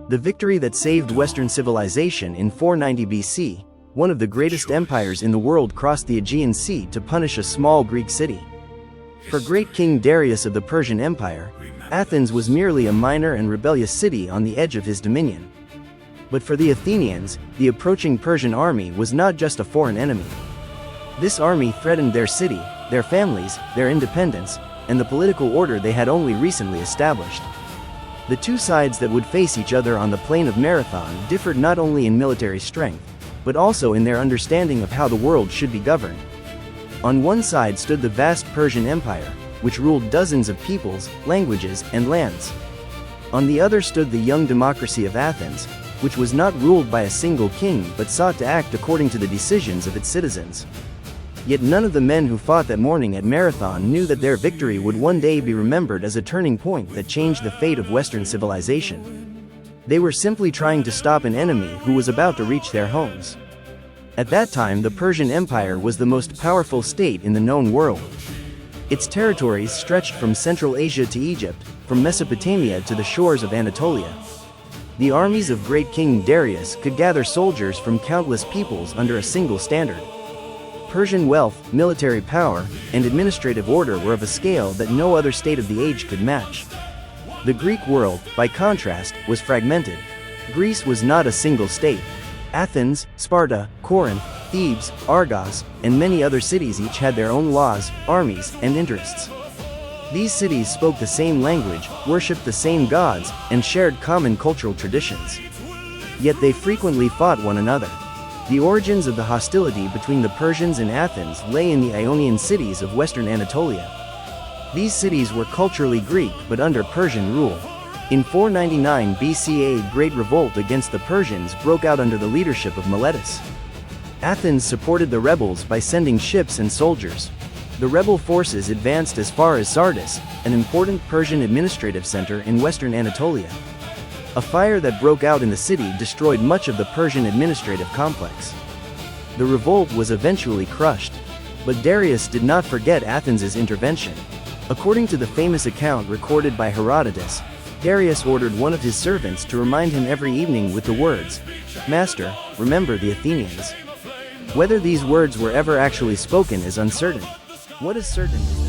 The victory that saved Western civilization in 490 BC, one of the greatest empires in the world crossed the Aegean Sea to punish a small Greek city. For great King Darius of the Persian Empire, Athens was merely a minor and rebellious city on the edge of his dominion. But for the Athenians, the approaching Persian army was not just a foreign enemy. This army threatened their city, their families, their independence, and the political order they had only recently established. The two sides that would face each other on the plain of Marathon differed not only in military strength, but also in their understanding of how the world should be governed. On one side stood the vast Persian Empire, which ruled dozens of peoples, languages, and lands. On the other stood the young democracy of Athens, which was not ruled by a single king but sought to act according to the decisions of its citizens. Yet none of the men who fought that morning at Marathon knew that their victory would one day be remembered as a turning point that changed the fate of Western civilization. They were simply trying to stop an enemy who was about to reach their homes. At that time, the Persian Empire was the most powerful state in the known world. Its territories stretched from Central Asia to Egypt, from Mesopotamia to the shores of Anatolia. The armies of great King Darius could gather soldiers from countless peoples under a single standard. Persian wealth, military power, and administrative order were of a scale that no other state of the age could match. The Greek world, by contrast, was fragmented. Greece was not a single state. Athens, Sparta, Corinth, Thebes, Argos, and many other cities each had their own laws, armies, and interests. These cities spoke the same language, worshipped the same gods, and shared common cultural traditions. Yet they frequently fought one another. The origins of the hostility between the Persians and Athens lay in the Ionian cities of western Anatolia. These cities were culturally Greek but under Persian rule. In 499 BC, a great revolt against the Persians broke out under the leadership of Miltiades. Athens supported the rebels by sending ships and soldiers. The rebel forces advanced as far as Sardis, an important Persian administrative center in western Anatolia. A fire that broke out in the city destroyed much of the Persian administrative complex. The revolt was eventually crushed. But Darius did not forget Athens's intervention. According to the famous account recorded by Herodotus, Darius ordered one of his servants to remind him every evening with the words, "Master, remember the Athenians." Whether these words were ever actually spoken is uncertain. What is certain is